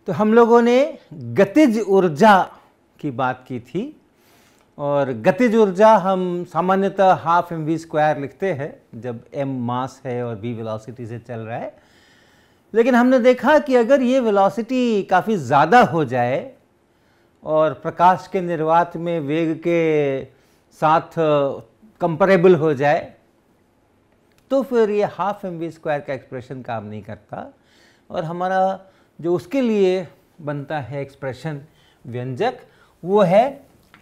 तो हम लोगों ने गतिज ऊर्जा की बात की थी और गतिज ऊर्जा हम सामान्यतः हाफ mv² लिखते हैं जब m मास है और v वेलोसिटी से चल रहा है। लेकिन हमने देखा कि अगर ये वेलोसिटी काफ़ी ज़्यादा हो जाए और प्रकाश के निर्वात में वेग के साथ कंपैरेबल हो जाए तो फिर ये हाफ mv² का एक्सप्रेशन काम नहीं करता और हमारा जो उसके लिए बनता है एक्सप्रेशन व्यंजक वो है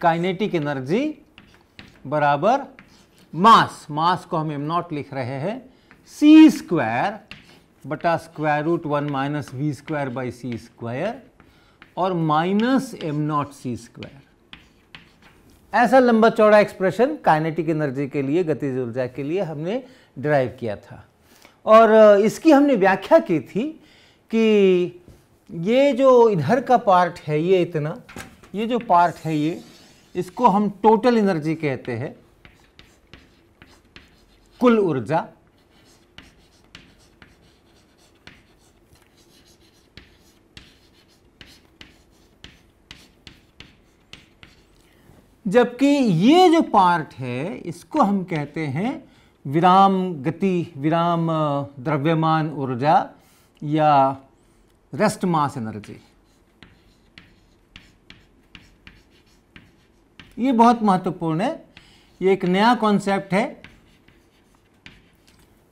काइनेटिक एनर्जी बराबर मास को हम m0 लिख रहे हैं c² बटा √1 - v² c² और माइनस m0c²। ऐसा लंबा चौड़ा एक्सप्रेशन काइनेटिक एनर्जी के लिए, गतिज ऊर्जा के लिए हमने डिराइव किया था और इसकी हमने व्याख्या की थी कि ये जो इधर का पार्ट है ये इतना, ये जो पार्ट है ये, इसको हम टोटल एनर्जी कहते हैं, कुल ऊर्जा। जबकि ये जो पार्ट है इसको हम कहते हैं विराम गति, विराम द्रव्यमान ऊर्जा या रेस्ट मास एनर्जी। ये बहुत महत्वपूर्ण है, ये एक नया कॉन्सेप्ट है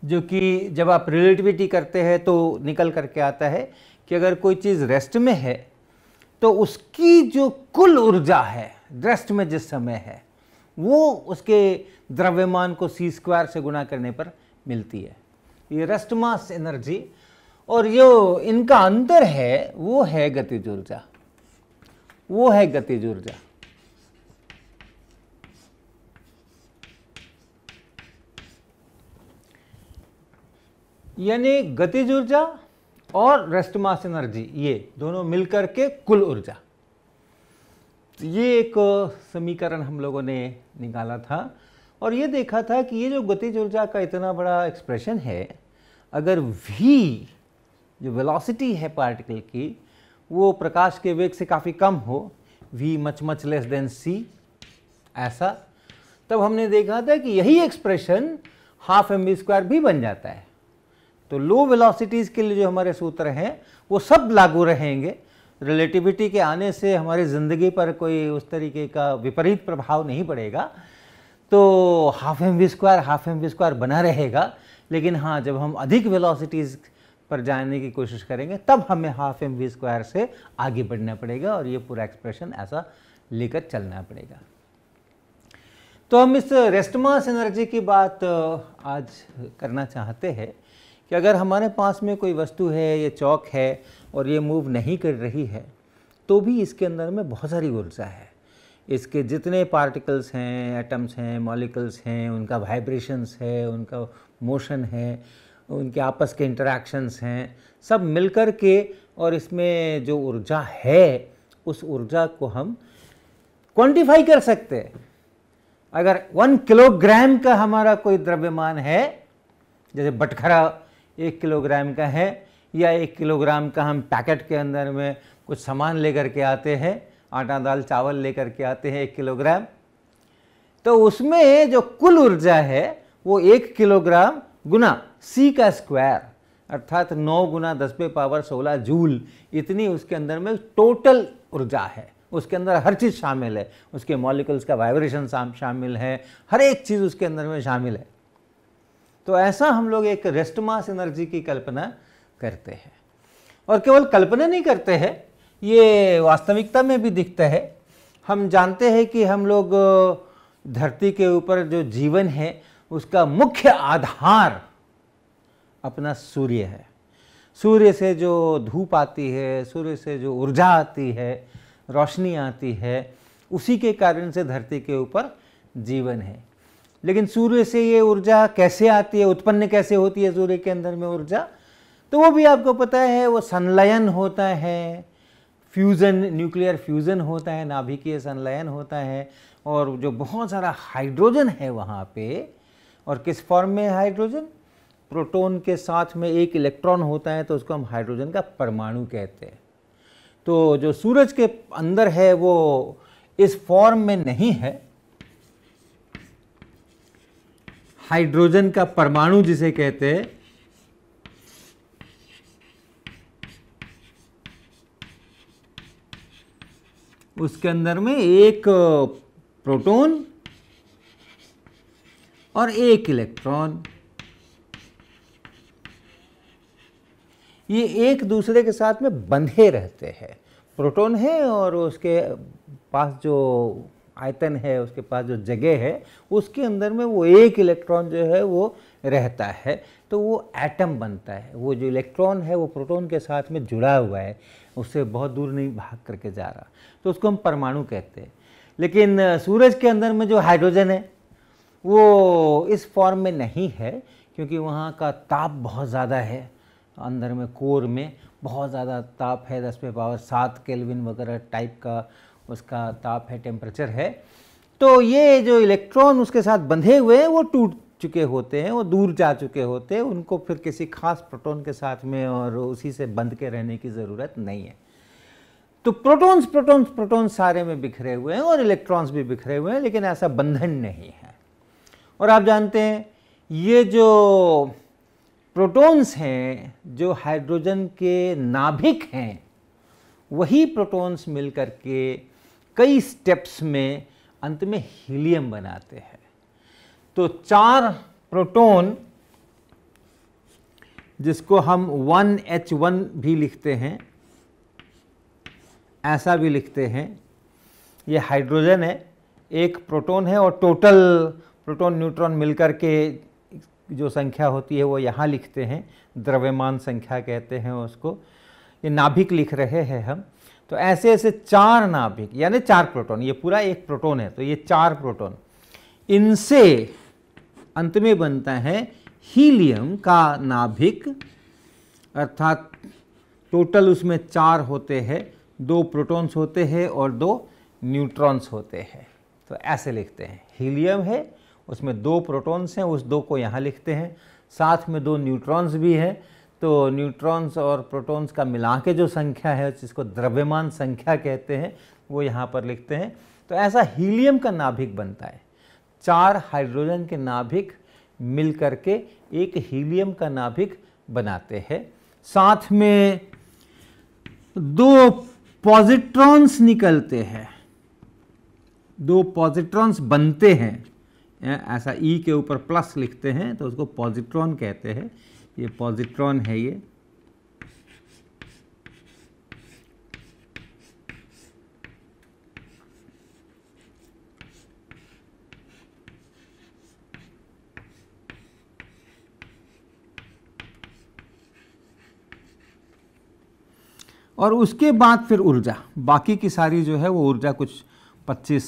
जो कि जब आप रिलेटिविटी करते हैं तो निकल करके आता है कि अगर कोई चीज़ रेस्ट में है तो उसकी जो कुल ऊर्जा है रेस्ट में जिस समय है वो उसके द्रव्यमान को c² से गुणा करने पर मिलती है। ये रेस्ट मास एनर्जी और जो इनका अंतर है वो है गतिज ऊर्जा, वो है गतिज ऊर्जा। यानी गतिज ऊर्जा और रेस्ट मास एनर्जी ये दोनों मिलकर के कुल ऊर्जा। तो ये एक समीकरण हम लोगों ने निकाला था और ये देखा था कि ये जो गतिज ऊर्जा का इतना बड़ा एक्सप्रेशन है, अगर v जो वेलोसिटी है पार्टिकल की वो प्रकाश के वेग से काफ़ी कम हो, v much less than c, ऐसा, तब हमने देखा था कि यही एक्सप्रेशन हाफ mv² भी बन जाता है। तो लो वेलोसिटीज़ के लिए जो हमारे सूत्र हैं वो सब लागू रहेंगे। रिलेटिविटी के आने से हमारी ज़िंदगी पर कोई उस तरीके का विपरीत प्रभाव नहीं पड़ेगा, तो हाफ mv² बना रहेगा। लेकिन हाँ, जब हम अधिक वेलोसिटीज़ पर जाने की कोशिश करेंगे तब हमें हाफ mv² से आगे बढ़ना पड़ेगा और ये पूरा एक्सप्रेशन ऐसा लेकर चलना पड़ेगा। तो हम इस रेस्ट मास एनर्जी की बात आज करना चाहते हैं कि अगर हमारे पास में कोई वस्तु है, ये चौक है और ये मूव नहीं कर रही है तो भी इसके अंदर में बहुत सारी ऊर्जा है। इसके जितने पार्टिकल्स हैं, एटम्स हैं, मॉलिक्यूल्स हैं, उनका वाइब्रेशंस है, उनका मोशन है, उनके आपस के इंटरैक्शंस हैं, सब मिलकर के और इसमें जो ऊर्जा है उस ऊर्जा को हम क्वांटिफाई कर सकते हैं। अगर 1 किलोग्राम का हमारा कोई द्रव्यमान है, जैसे बटखरा 1 किलोग्राम का है, या 1 किलोग्राम का हम पैकेट के अंदर में कुछ सामान लेकर के आते हैं, आटा दाल चावल लेकर के आते हैं 1 किलोग्राम, तो उसमें जो कुल ऊर्जा है वो 1 किलोग्राम गुना c² अर्थात 9 गुना 10⁻16 जूल, इतनी उसके अंदर में टोटल ऊर्जा है। उसके अंदर हर चीज़ शामिल है, उसके मॉलिक्यूल्स का वाइब्रेशन शामिल है, हर एक चीज़ उसके अंदर में शामिल है। तो ऐसा हम लोग एक रेस्ट मास एनर्जी की कल्पना करते हैं और केवल कल्पना नहीं करते हैं, ये वास्तविकता में भी दिखता है। हम जानते हैं कि हम लोग धरती के ऊपर जो जीवन है उसका मुख्य आधार अपना सूर्य है। सूर्य से जो धूप आती है, सूर्य से जो ऊर्जा आती है, रोशनी आती है, उसी के कारण से धरती के ऊपर जीवन है। लेकिन सूर्य से ये ऊर्जा कैसे आती है, उत्पन्न कैसे होती है सूर्य के अंदर में ऊर्जा, तो वो भी आपको पता है, वो संलयन होता है, फ्यूज़न, न्यूक्लियर फ्यूज़न होता है, नाभिकीय संलयन होता है और जो बहुत सारा हाइड्रोजन है वहाँ पे। और किस फॉर्म में हाइड्रोजन? प्रोटॉन के साथ में एक इलेक्ट्रॉन होता है तो उसको हम हाइड्रोजन का परमाणु कहते हैं। तो जो सूरज के अंदर है वो इस फॉर्म में नहीं है। हाइड्रोजन का परमाणु जिसे कहते हैं, उसके अंदर में एक प्रोटॉन और एक इलेक्ट्रॉन, ये एक दूसरे के साथ में बंधे रहते हैं। प्रोटॉन है और उसके पास जो आयतन है, उसके पास जो जगह है, उसके अंदर में वो एक इलेक्ट्रॉन जो है वो रहता है, तो वो एटम बनता है। वो जो इलेक्ट्रॉन है वो प्रोटॉन के साथ में जुड़ा हुआ है, उससे बहुत दूर नहीं भाग करके जा रहा, तो उसको हम परमाणु कहते हैं। लेकिन सूरज के अंदर में जो हाइड्रोजन है वो इस फॉर्म में नहीं है, क्योंकि वहाँ का ताप बहुत ज़्यादा है, अंदर में कोर में बहुत ज़्यादा ताप है, 10⁻7 केल्विन वगैरह टाइप का उसका ताप है, टेम्परेचर है। तो ये जो इलेक्ट्रॉन उसके साथ बंधे हुए हैं वो टूट चुके होते हैं, वो दूर जा चुके होते हैं, उनको फिर किसी खास प्रोटॉन के साथ में और उसी से बंध के रहने की ज़रूरत नहीं है। तो प्रोटॉन्स प्रोटॉन्स प्रोटॉन्स सारे में बिखरे हुए हैं और इलेक्ट्रॉन्स भी बिखरे हुए हैं, लेकिन ऐसा बंधन नहीं है। और आप जानते हैं ये जो प्रोटॉन्स हैं, जो हाइड्रोजन के नाभिक हैं, वही प्रोटॉन्स मिलकर के कई स्टेप्स में अंत में हीलियम बनाते हैं। तो 4 प्रोटॉन, जिसको हम 1H1 भी लिखते हैं, ऐसा भी लिखते हैं, ये हाइड्रोजन है, एक प्रोटॉन है, और टोटल प्रोटॉन न्यूट्रॉन मिलकर के जो संख्या होती है वो यहाँ लिखते हैं, द्रव्यमान संख्या कहते हैं उसको। ये नाभिक लिख रहे हैं हम। तो ऐसे ऐसे 4 नाभिक, यानी 4 प्रोटॉन, ये पूरा एक प्रोटॉन है, तो ये 4 प्रोटॉन, इनसे अंत में बनता है हीलियम का नाभिक, अर्थात टोटल उसमें 4 होते हैं, 2 प्रोटॉन्स होते हैं और 2 न्यूट्रॉन्स होते हैं। तो ऐसे लिखते हैं, हीलियम है, उसमें 2 प्रोटॉन्स हैं, उस 2 को यहाँ लिखते हैं, साथ में 2 न्यूट्रॉन्स भी हैं, तो न्यूट्रॉन्स और प्रोटॉन्स का मिला के जो संख्या है, जिसको द्रव्यमान संख्या कहते हैं, वो यहाँ पर लिखते हैं। तो ऐसा हीलियम का नाभिक बनता है। 4 हाइड्रोजन के नाभिक मिल करके एक हीलियम का नाभिक बनाते हैं। साथ में 2 पॉजिट्रॉन्स निकलते हैं, 2 पॉजिट्रॉन्स बनते हैं। ऐसा ई के ऊपर प्लस लिखते हैं तो उसको पॉजिट्रॉन कहते हैं। ये पॉजिट्रॉन है ये। और उसके बाद फिर ऊर्जा, बाकी की सारी जो है वो ऊर्जा, कुछ 25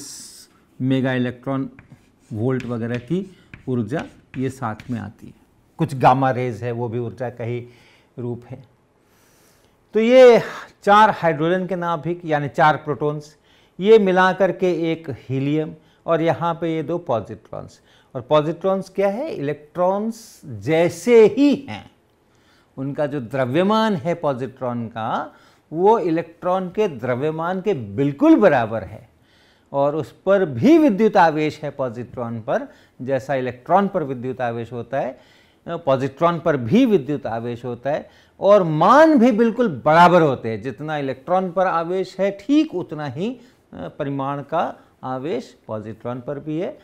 मेगा इलेक्ट्रॉन वोल्ट वगैरह की ऊर्जा ये साथ में आती है। कुछ गामा रेज है, वो भी ऊर्जा का ही रूप है। तो ये 4 हाइड्रोजन के नाभिक यानी 4 प्रोटॉन्स, ये मिला करके एक हीलियम, और यहाँ पे ये 2 पॉजिट्रॉन्स। और पॉजिट्रॉन्स क्या है? इलेक्ट्रॉन्स जैसे ही हैं। उनका जो द्रव्यमान है पॉजिट्रॉन का, वो इलेक्ट्रॉन के द्रव्यमान के बिल्कुल बराबर है, और उस पर भी विद्युत आवेश है पॉजिट्रॉन पर, जैसा इलेक्ट्रॉन पर विद्युत आवेश होता है, पॉजिट्रॉन पर भी विद्युत आवेश होता है, और मान भी बिल्कुल बराबर होते हैं। जितना इलेक्ट्रॉन पर आवेश है ठीक उतना ही परिमाण का आवेश पॉजिट्रॉन पर भी है।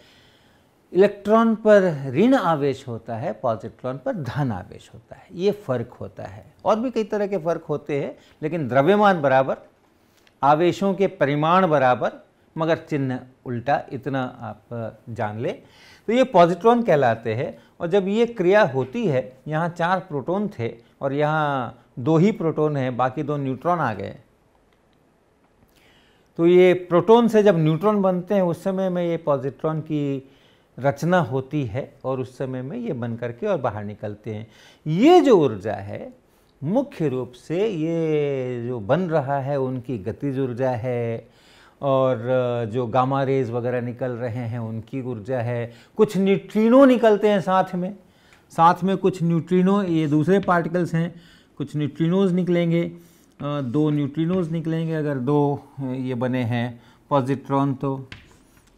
इलेक्ट्रॉन पर ऋण आवेश होता है, पॉजिट्रॉन पर धन आवेश होता है। ये फर्क होता है। और भी कई तरह के फर्क होते हैं, लेकिन द्रव्यमान बराबर, आवेशों के परिमाण बराबर, मगर चिन्ह उल्टा, इतना आप जान ले। तो ये पॉजिट्रॉन कहलाते हैं। और जब ये क्रिया होती है, यहाँ 4 प्रोटॉन थे और यहाँ 2 ही प्रोटॉन हैं, बाकी 2 न्यूट्रॉन आ गए। तो ये प्रोटॉन से जब न्यूट्रॉन बनते हैं, उस समय में ये पॉजिट्रॉन की रचना होती है, और उस समय में ये बन करके और बाहर निकलते हैं। ये जो ऊर्जा है, मुख्य रूप से ये जो बन रहा है उनकी गतिज ऊर्जा है, और जो गामा रेज वगैरह निकल रहे हैं उनकी ऊर्जा है। कुछ न्यूट्रिनो निकलते हैं साथ में कुछ न्यूट्रिनो, ये दूसरे पार्टिकल्स हैं, कुछ न्यूट्रिनोज निकलेंगे, दो न्यूट्रिनोज निकलेंगे। अगर दो ये बने हैं पॉजिट्रॉन, तो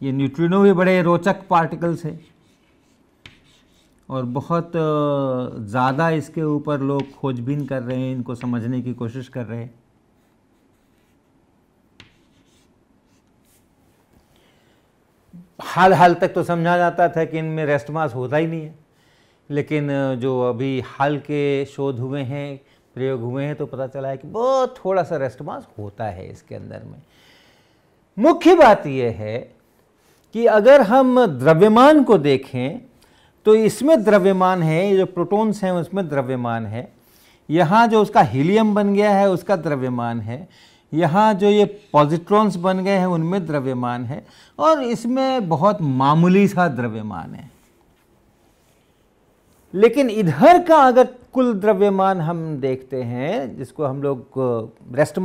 ये न्यूट्रिनो भी बड़े रोचक पार्टिकल्स हैं और बहुत ज़्यादा इसके ऊपर लोग खोजबीन कर रहे हैं, इनको समझने की कोशिश कर रहे हैं। हाल तक तो समझा जाता था कि इनमें रेस्ट मास होता ही नहीं है, लेकिन जो अभी हाल के शोध हुए हैं, प्रयोग हुए हैं, तो पता चला है कि बहुत थोड़ा सा रेस्ट मास होता है इसके अंदर में। मुख्य बात यह है कि अगर हम द्रव्यमान को देखें तो इसमें द्रव्यमान है, ये जो प्रोटॉन्स हैं उसमें द्रव्यमान है, यहाँ जो उसका हीलियम बन गया है उसका द्रव्यमान है, यहाँ जो ये पॉजिट्रॉन्स बन गए हैं उनमें द्रव्यमान है, और इसमें बहुत मामूली सा द्रव्यमान है। लेकिन इधर का अगर कुल द्रव्यमान हम देखते हैं, जिसको हम लोग रेस्ट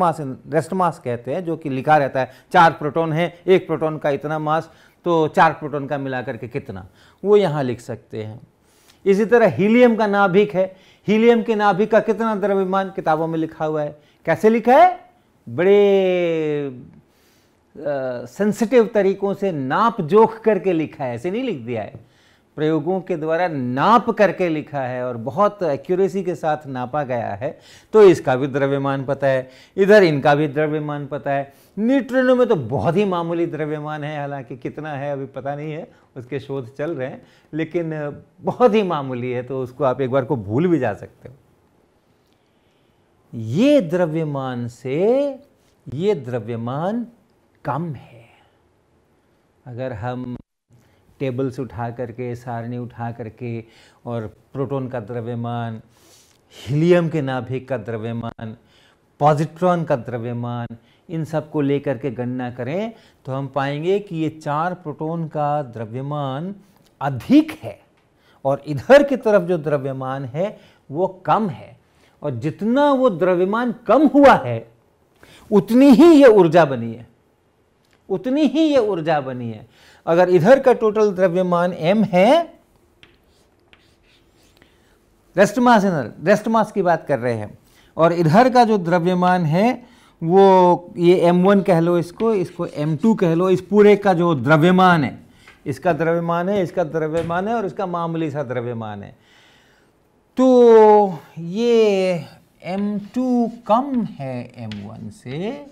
मास कहते हैं, जो कि लिखा रहता है 4 प्रोटॉन है, एक प्रोटॉन का इतना मास, तो 4 प्रोटॉन का मिलाकर के कितना, वो यहाँ लिख सकते हैं। इसी तरह हीलियम का नाभिक है, हीलियम के नाभिक का कितना द्रव्यमान किताबों में लिखा हुआ है। कैसे लिखा है? बड़े सेंसिटिव तरीकों से नाप जोख करके लिखा है, ऐसे नहीं लिख दिया है, प्रयोगों के द्वारा नाप करके लिखा है और बहुत एक्यूरेसी के साथ नापा गया है। तो इसका भी द्रव्यमान पता है, इधर इनका भी द्रव्यमान पता है। न्यूट्रिनो में तो बहुत ही मामूली द्रव्यमान है, हालांकि कितना है अभी पता नहीं है, उसके शोध चल रहे हैं, लेकिन बहुत ही मामूली है, तो उसको आप एक बार को भूल भी जा सकते हो। ये द्रव्यमान से ये द्रव्यमान कम है। अगर हम टेबल्स उठा करके, सारणी उठा करके, और प्रोटॉन का द्रव्यमान, हीलियम के नाभिक का द्रव्यमान, पॉजिट्रॉन का द्रव्यमान, इन सब को लेकर के गणना करें तो हम पाएंगे कि ये 4 प्रोटॉन का द्रव्यमान अधिक है और इधर की तरफ जो द्रव्यमान है वो कम है। और जितना वो द्रव्यमान कम हुआ है उतनी ही ये ऊर्जा बनी है, उतनी ही ये ऊर्जा बनी है। अगर इधर का टोटल द्रव्यमान m है, रेस्ट मास की बात कर रहे हैं, और इधर का जो द्रव्यमान है वो ये m1 कह लो, इसको m2 कह लो, इस पूरे का जो द्रव्यमान है, इसका द्रव्यमान है, इसका द्रव्यमान है और इसका मामूली सा द्रव्यमान है, तो ये m2 कम है m1 से,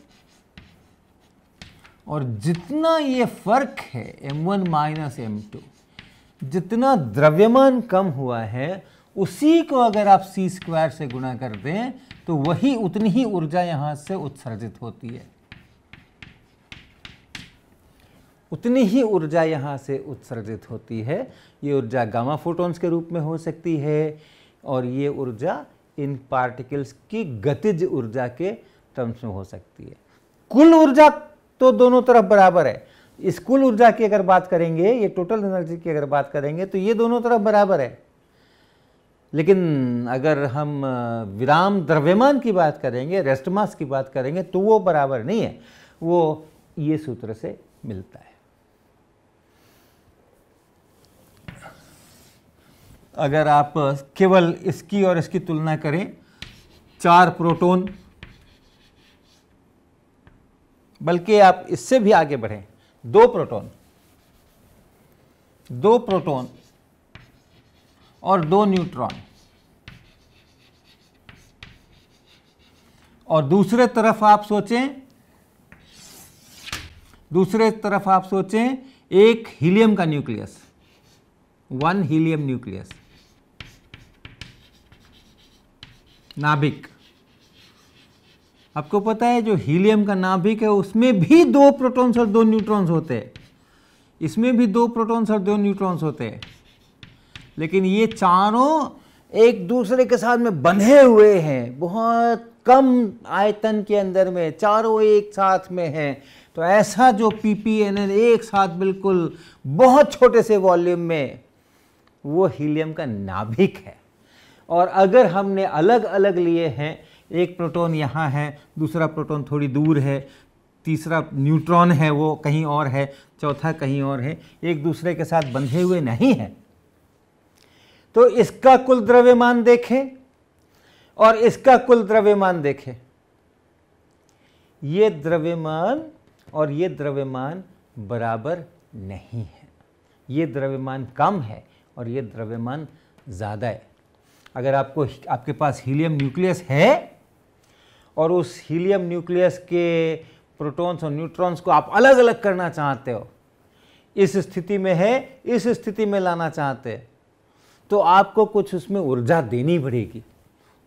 और जितना ये फर्क है m1 माइनस m2, जितना द्रव्यमान कम हुआ है उसी को अगर आप c² से गुणा कर दें तो वही उतनी ही ऊर्जा यहां से उत्सर्जित होती है, उतनी ही ऊर्जा यहां से उत्सर्जित होती है। ये ऊर्जा गामा फोटॉन्स के रूप में हो सकती है और ये ऊर्जा इन पार्टिकल्स की गतिज ऊर्जा के टर्म्स में हो सकती है। कुल ऊर्जा तो दोनों तरफ बराबर है। इस कुल ऊर्जा की अगर बात करेंगे, ये टोटल एनर्जी की अगर बात करेंगे तो ये दोनों तरफ बराबर है, लेकिन अगर हम विराम द्रव्यमान की बात करेंगे, रेस्ट मास की बात करेंगे, तो वो बराबर नहीं है, वो ये सूत्र से मिलता है। अगर आप केवल इसकी और इसकी तुलना करें, 4 प्रोटॉन, बल्कि आप इससे भी आगे बढ़ें, 2 प्रोटॉन और 2 न्यूट्रॉन, और दूसरे तरफ आप सोचें एक हीलियम का न्यूक्लियस, 1 हीलियम न्यूक्लियस, नाभिक। आपको पता है जो हीलियम का नाभिक है उसमें भी 2 प्रोटॉन्स और 2 न्यूट्रॉन्स होते हैं, इसमें भी 2 प्रोटॉन्स और 2 न्यूट्रॉन्स होते हैं, लेकिन ये चारों एक दूसरे के साथ में बंधे हुए हैं, बहुत कम आयतन के अंदर में चारों एक साथ में हैं। तो ऐसा जो ppnn एक साथ बिल्कुल बहुत छोटे से वॉल्यूम में, वो हीलियम का नाभिक है। और अगर हमने अलग अलग लिए हैं, एक प्रोटॉन यहाँ है, दूसरा प्रोटॉन थोड़ी दूर है, तीसरा न्यूट्रॉन है वो कहीं और है, चौथा कहीं और है, एक दूसरे के साथ बंधे हुए नहीं हैं, तो इसका कुल द्रव्यमान देखें और इसका कुल द्रव्यमान देखें, ये द्रव्यमान और ये द्रव्यमान बराबर नहीं है। ये द्रव्यमान कम है और ये द्रव्यमान ज़्यादा है। अगर आपके पास हीलियम न्यूक्लियस है और उस हीलियम न्यूक्लियस के प्रोटॉन्स और न्यूट्रॉन्स को आप अलग अलग करना चाहते हो, इस स्थिति में है, इस स्थिति में लाना चाहते हैं, तो आपको कुछ उसमें ऊर्जा देनी पड़ेगी।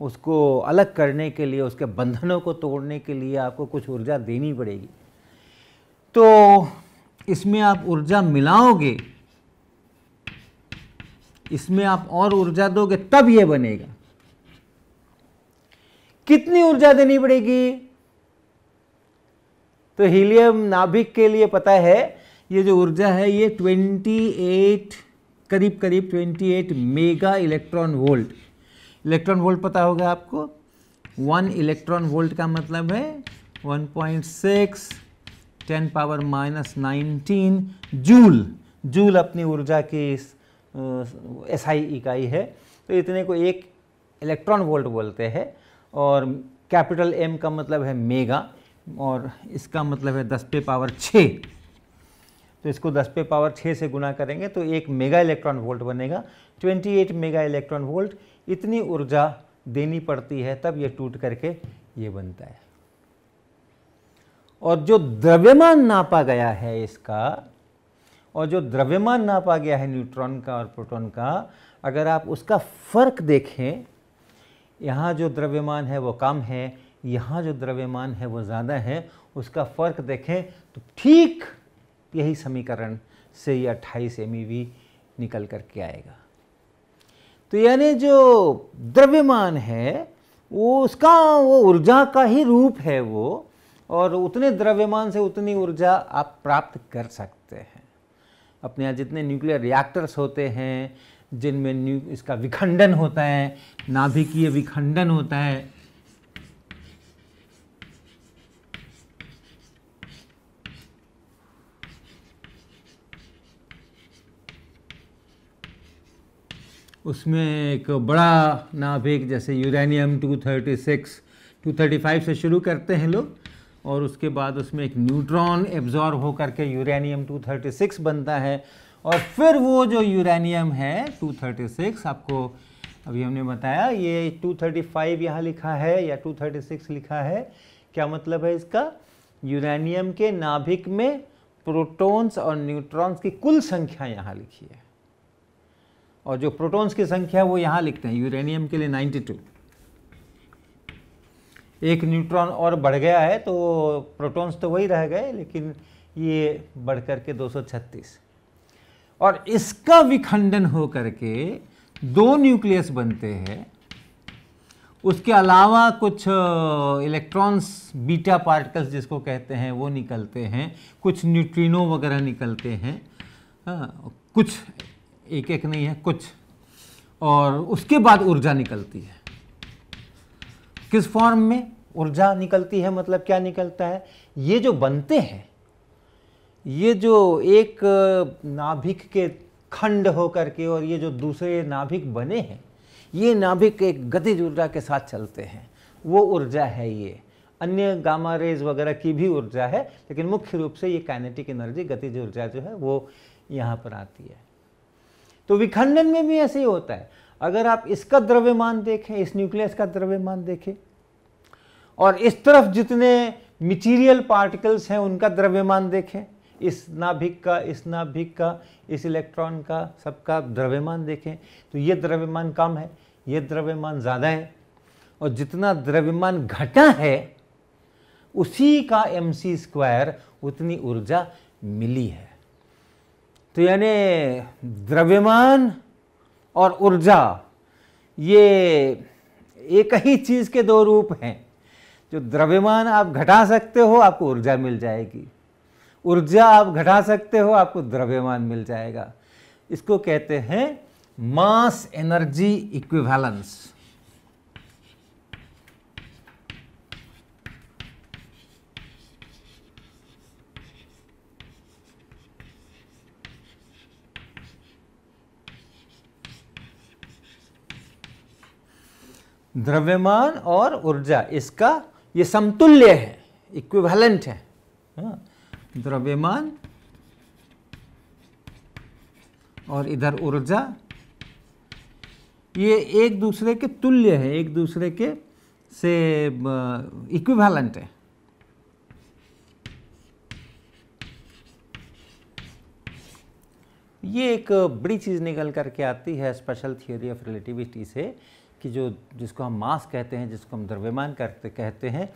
उसको अलग करने के लिए, उसके बंधनों को तोड़ने के लिए आपको कुछ ऊर्जा देनी पड़ेगी। तो इसमें आप ऊर्जा मिलाओगे, इसमें आप और ऊर्जा दोगे, तब ये बनेगा। कितनी ऊर्जा देनी पड़ेगी? तो हीलियम नाभिक के लिए पता है, ये जो ऊर्जा है ये 28 करीब 28 mega electron volt. Electron volt पता होगा आपको। 1 इलेक्ट्रॉन वोल्ट का मतलब है 1.6 10⁻⁻19 जूल। जूल अपनी ऊर्जा की SI इकाई है। तो इतने को एक इलेक्ट्रॉन वोल्ट बोलते हैं। और कैपिटल M का मतलब है मेगा और इसका मतलब है 10⁻6। तो इसको 10⁻6 से गुना करेंगे तो एक मेगा इलेक्ट्रॉन वोल्ट बनेगा। 28 मेगा इलेक्ट्रॉन वोल्ट, इतनी ऊर्जा देनी पड़ती है, तब ये टूट करके ये बनता है। और जो द्रव्यमान नापा गया है इसका, और जो द्रव्यमान नापा गया है न्यूट्रॉन का और प्रोटॉन का, अगर आप उसका फर्क देखें, यहाँ जो द्रव्यमान है वो कम है, यहाँ जो द्रव्यमान है वो ज़्यादा है, उसका फर्क देखें तो ठीक यही समीकरण से ये 28 MeV निकल करके आएगा। तो यानी जो द्रव्यमान है वो वो ऊर्जा का ही रूप है वो, और उतने द्रव्यमान से उतनी ऊर्जा आप प्राप्त कर सकते हैं। अपने यहाँ जितने न्यूक्लियर रिएक्टर्स होते हैं जिनमें इसका विखंडन होता है, नाभिकीय विखंडन होता है, उसमें एक बड़ा नाभिक जैसे यूरेनियम 236 235 से शुरू करते हैं लोग, और उसके बाद उसमें एक न्यूट्रॉन एब्जॉर्ब होकर के यूरेनियम 236 बनता है। और फिर वो जो यूरेनियम है 236, आपको अभी हमने बताया, ये 235 यहाँ लिखा है या 236 लिखा है। क्या मतलब है इसका? यूरेनियम के नाभिक में प्रोटॉन्स और न्यूट्रॉन्स की कुल संख्या यहाँ लिखी है, और जो प्रोटॉन्स की संख्या वो यहाँ लिखते हैं। यूरेनियम के लिए 92, एक न्यूट्रॉन और बढ़ गया है तो प्रोटॉन्स तो वही रह गए, लेकिन ये बढ़ करके 236। और इसका विखंडन हो करके 2 न्यूक्लियस बनते हैं। उसके अलावा कुछ इलेक्ट्रॉन्स, बीटा पार्टिकल्स जिसको कहते हैं, वो निकलते हैं, कुछ न्यूट्रिनो वगैरह निकलते हैं। कुछ एक एक नहीं है, कुछ। और उसके बाद ऊर्जा निकलती है। किस फॉर्म में ऊर्जा निकलती है? मतलब क्या निकलता है? ये जो बनते हैं, ये जो एक नाभिक के खंड होकर के और ये जो दूसरे नाभिक बने हैं, ये नाभिक एक गतिज ऊर्जा के साथ चलते हैं, वो ऊर्जा है ये। अन्य गामा रेज वगैरह की भी ऊर्जा है, लेकिन मुख्य रूप से ये काइनेटिक एनर्जी, गतिज ऊर्जा जो है वो यहाँ पर आती है। तो विखंडन में भी ऐसे ही होता है। अगर आप इसका द्रव्यमान देखें, इस न्यूक्लियस का द्रव्यमान देखें, और इस तरफ जितने मटेरियल पार्टिकल्स हैं उनका द्रव्यमान देखें, इस नाभिक का, इस नाभिक का, इस इलेक्ट्रॉन का, सबका द्रव्यमान देखें, तो ये द्रव्यमान कम है, ये द्रव्यमान ज़्यादा है। और जितना द्रव्यमान घटा है उसी का mc² उतनी ऊर्जा मिली है। तो यानी द्रव्यमान और ऊर्जा ये एक ही चीज़ के 2 रूप हैं। जो द्रव्यमान आप घटा सकते हो, आपको ऊर्जा मिल जाएगी। ऊर्जा आप घटा सकते हो, आपको द्रव्यमान मिल जाएगा। इसको कहते हैं मास एनर्जी इक्विवेलेंस। द्रव्यमान और ऊर्जा, इसका ये समतुल्य है, इक्विवेलेंट है, द्रव्यमान और इधर ऊर्जा, ये एक दूसरे के तुल्य है, एक दूसरे के से इक्विवेलेंट है। ये एक बड़ी चीज़ निकल करके आती है स्पेशल थियोरी ऑफ रिलेटिविटी से कि जिसको हम मास कहते हैं, जिसको हम द्रव्यमान कहते हैं,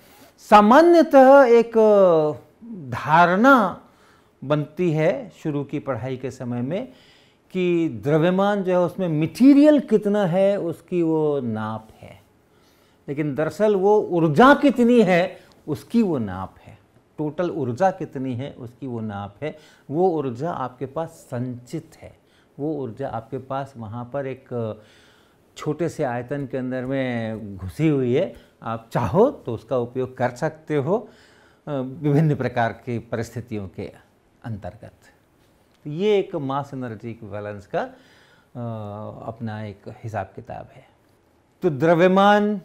सामान्यतः एक धारणा बनती है शुरू की पढ़ाई के समय में कि द्रव्यमान जो है उसमें मटेरियल कितना है उसकी वो नाप है, लेकिन दरअसल वो ऊर्जा कितनी है उसकी वो नाप है। टोटल ऊर्जा कितनी है उसकी वो नाप है। वो ऊर्जा आपके पास संचित है, वो ऊर्जा आपके पास वहाँ पर एक छोटे से आयतन के अंदर में घुसी हुई है। आप चाहो तो उसका उपयोग कर सकते हो विभिन्न प्रकार की परिस्थितियों के अंतर्गत। तो ये एक मास एनर्जी इक्विवेलेंस का अपना एक हिसाब किताब है। तो द्रव्यमान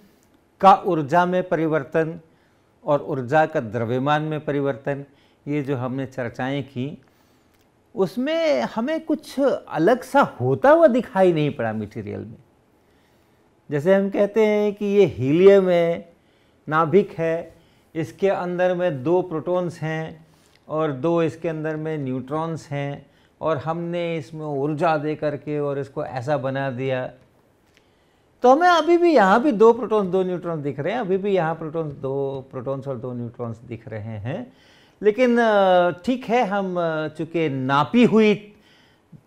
का ऊर्जा में परिवर्तन और ऊर्जा का द्रव्यमान में परिवर्तन, ये जो हमने चर्चाएं की, उसमें हमें कुछ अलग सा होता हुआ दिखाई नहीं पड़ा मटेरियल में। जैसे हम कहते हैं कि ये हीलियम है, नाभिक है, इसके अंदर में 2 प्रोटॉन्स हैं और 2 इसके अंदर में न्यूट्रॉन्स हैं, और हमने इसमें ऊर्जा दे करके और इसको ऐसा बना दिया। तो हमें अभी भी यहाँ भी 2 प्रोटॉन्स 2 न्यूट्रॉन्स दिख रहे हैं, अभी भी यहाँ 2 प्रोटॉन्स और 2 न्यूट्रॉन्स दिख रहे हैं। लेकिन ठीक है, हम चूँकि नापी हुई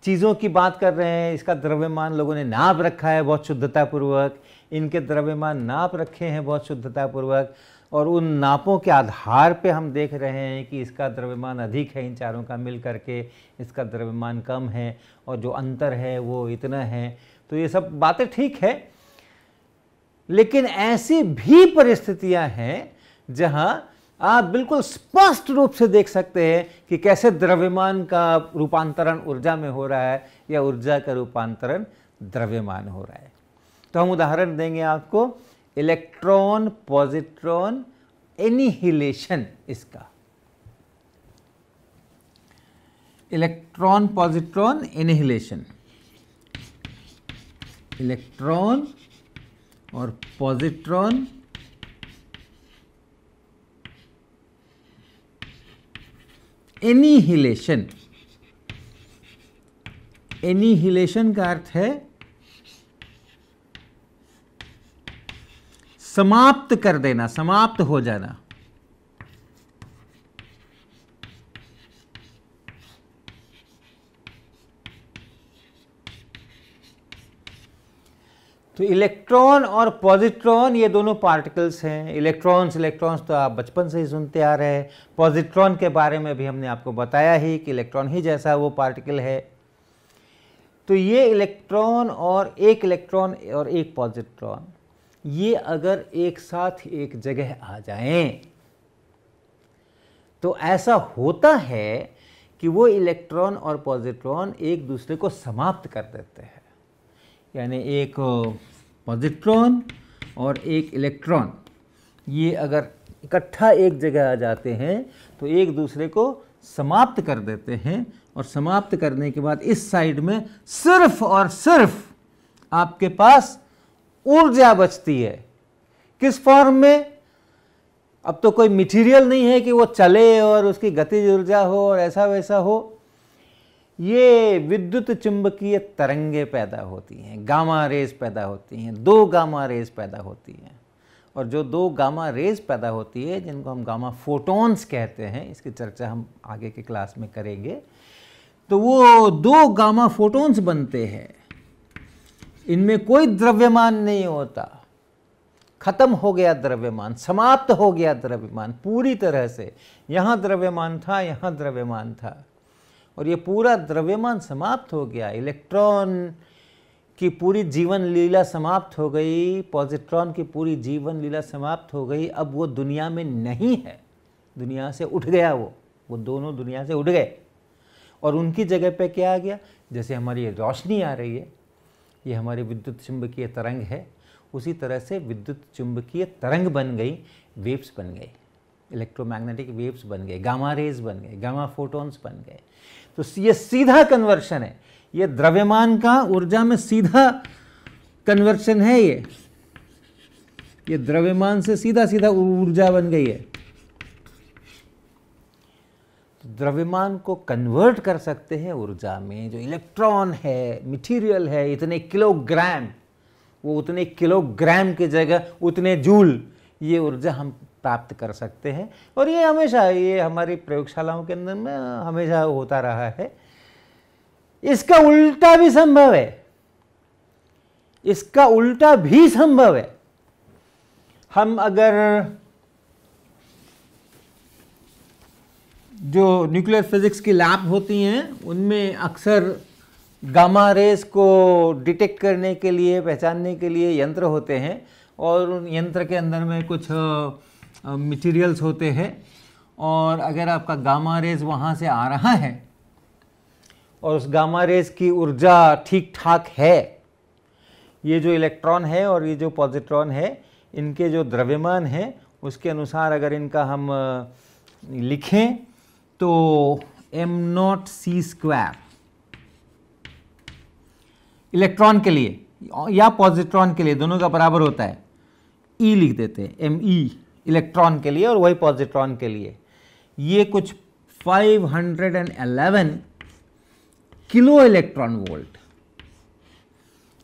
चीज़ों की बात कर रहे हैं, इसका द्रव्यमान लोगों ने नाप रखा है बहुत शुद्धतापूर्वक, इनके द्रव्यमान नाप रखे हैं बहुत शुद्धतापूर्वक, और उन नापों के आधार पे हम देख रहे हैं कि इसका द्रव्यमान अधिक है इन चारों का मिल करके, इसका द्रव्यमान कम है, और जो अंतर है वो इतना है। तो ये सब बातें ठीक है, लेकिन ऐसी भी परिस्थितियां हैं जहां आप बिल्कुल स्पष्ट रूप से देख सकते हैं कि कैसे द्रव्यमान का रूपांतरण ऊर्जा में हो रहा है या ऊर्जा का रूपांतरण द्रव्यमान हो रहा है। तो हम उदाहरण देंगे आपको इलेक्ट्रॉन पॉजिट्रॉन एनिहिलेशन। इसका इलेक्ट्रॉन पॉजिट्रॉन एनिहिलेशन, इलेक्ट्रॉन और पॉजिट्रॉन एनिहिलेशन। एनिहिलेशन का अर्थ है समाप्त कर देना, समाप्त हो जाना। तो इलेक्ट्रॉन और पॉजिट्रॉन ये दोनों पार्टिकल्स हैं। इलेक्ट्रॉन्स तो आप बचपन से ही सुनते आ रहे हैं। पॉजिट्रॉन के बारे में भी हमने आपको बताया ही कि इलेक्ट्रॉन ही जैसा वो पार्टिकल है। तो ये इलेक्ट्रॉन और एक पॉजिट्रॉन, ये अगर एक साथ एक जगह आ जाएं तो ऐसा होता है कि वो इलेक्ट्रॉन और पॉजिट्रॉन एक दूसरे को समाप्त कर देते हैं। यानी एक पॉजिट्रॉन और एक इलेक्ट्रॉन ये अगर इकट्ठा एक जगह आ जाते हैं तो एक दूसरे को समाप्त कर देते हैं, और समाप्त करने के बाद इस साइड में सिर्फ और सिर्फ आपके पास ऊर्जा बचती है। किस फॉर्म में? अब तो कोई मटेरियल नहीं है कि वो चले और उसकी गतिज ऊर्जा हो और ऐसा वैसा हो। ये विद्युत चुंबकीय तरंगे पैदा होती हैं, गामा रेज पैदा होती हैं, 2 गामा रेज पैदा होती हैं। और जो 2 गामा रेज पैदा होती है जिनको हम गामा फोटॉन्स कहते हैं, इसकी चर्चा हम आगे के क्लास में करेंगे। तो वो 2 गामा फोटॉन्स बनते हैं, इनमें कोई द्रव्यमान नहीं होता। खत्म हो गया द्रव्यमान, समाप्त हो गया द्रव्यमान पूरी तरह से। यहाँ द्रव्यमान था, यहाँ द्रव्यमान था, और ये पूरा द्रव्यमान समाप्त हो गया। इलेक्ट्रॉन की पूरी जीवन लीला समाप्त हो गई, पॉजिट्रॉन की पूरी जीवन लीला समाप्त हो गई। अब वो दुनिया में नहीं है, दुनिया से उठ गया। वो दोनों दुनिया से उठ गए, और उनकी जगह पे क्या आ गया? जैसे हमारी रोशनी आ रही है, ये हमारी विद्युत चुंबकीय तरंग है, उसी तरह से विद्युत चुंबकीय तरंग बन गई, वेव्स बन गई। इलेक्ट्रोमैग्नेटिक वेव्स बन गए, गामा रेज बन गए, गामा फोटॉन्स बन गए। तो ये सीधा कन्वर्शन है, ये द्रव्यमान का ऊर्जा में सीधा कन्वर्शन है। ये द्रव्यमान से सीधा सीधा ऊर्जा बन गई है। द्रव्यमान को कन्वर्ट कर सकते हैं ऊर्जा में। जो इलेक्ट्रॉन है, मटेरियल है, इतने किलोग्राम, वो उतने किलोग्राम की जगह उतने जूल ये ऊर्जा हम प्राप्त कर सकते हैं। और ये हमेशा, ये हमारी प्रयोगशालाओं के अंदर में हमेशा होता रहा है। इसका उल्टा भी संभव है, इसका उल्टा भी संभव है। हम अगर जो न्यूक्लियर फिजिक्स की लैब होती हैं उनमें अक्सर गामा रेस को डिटेक्ट करने के लिए, पहचानने के लिए यंत्र होते हैं, और उन यंत्र के अंदर में कुछ मटेरियल्स होते हैं, और अगर आपका गामा रेस वहाँ से आ रहा है और उस गामा रेस की ऊर्जा ठीक ठाक है, ये जो इलेक्ट्रॉन है और ये जो पॉजिट्रॉन है, इनके जो द्रव्यमान है उसके अनुसार अगर इनका हम लिखें तो m0c² इलेक्ट्रॉन के लिए या पॉजिट्रॉन के लिए, दोनों का बराबर होता है, E लिख देते हैं, me इलेक्ट्रॉन के लिए और वही पॉजिट्रॉन के लिए। ये कुछ 511 किलो इलेक्ट्रॉन वोल्ट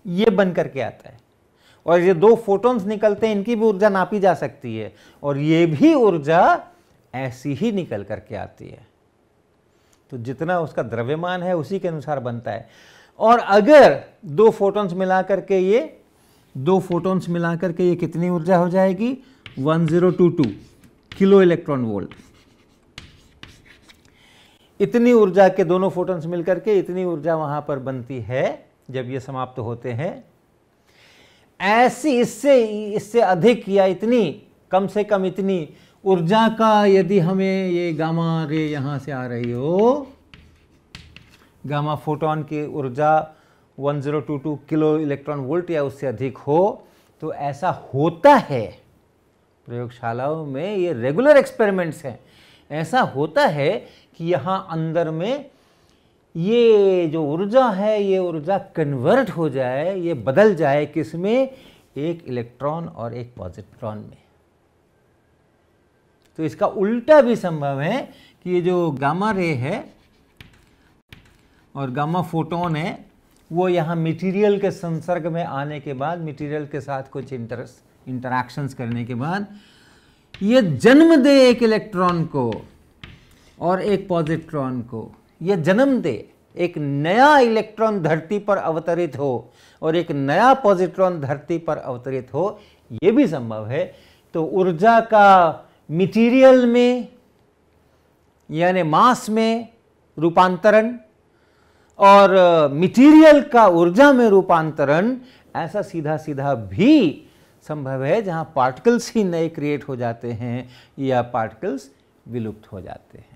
ये बन करके आता है। और ये दो फोटॉन्स निकलते हैं, इनकी भी ऊर्जा नापी जा सकती है, और ये भी ऊर्जा ऐसी ही निकल करके आती है। तो जितना उसका द्रव्यमान है उसी के अनुसार बनता है। और अगर दो फोटॉन्स मिला करके ये कितनी ऊर्जा हो जाएगी? 1022 किलो इलेक्ट्रॉन वोल्ट। इतनी ऊर्जा के दोनों फोटॉन्स मिलकर के इतनी ऊर्जा वहां पर बनती है जब ये समाप्त होते हैं। ऐसी इससे अधिक या इतनी, कम से कम इतनी ऊर्जा का यदि हमें ये गामा रे यहां से आ रही हो, गामा फोटॉन की ऊर्जा 1022 किलो इलेक्ट्रॉन वोल्ट या उससे अधिक हो, तो ऐसा होता है प्रयोगशालाओं में, ये रेगुलर एक्सपेरिमेंट्स हैं। ऐसा होता है कि यहाँ अंदर में ये जो ऊर्जा है, ये ऊर्जा कन्वर्ट हो जाए, ये बदल जाए किसमें? एक इलेक्ट्रॉन और एक पॉजिट्रॉन में। तो इसका उल्टा भी संभव है कि ये जो गामा रे है और गामा फोटोन है, वो यहाँ मटेरियल के संसर्ग में आने के बाद, मटेरियल के साथ कुछ इंटरैक्शंस करने के बाद ये जन्म दे एक इलेक्ट्रॉन को और एक पॉजिट्रॉन को, ये जन्म दे, एक नया इलेक्ट्रॉन धरती पर अवतरित हो और एक नया पॉजिट्रॉन धरती पर अवतरित हो, ये भी संभव है। तो ऊर्जा का मटेरियल में यानी मास में रूपांतरण और मटेरियल का ऊर्जा में रूपांतरण, ऐसा सीधा सीधा भी संभव है जहां पार्टिकल्स ही नए क्रिएट हो जाते हैं या पार्टिकल्स विलुप्त हो जाते हैं।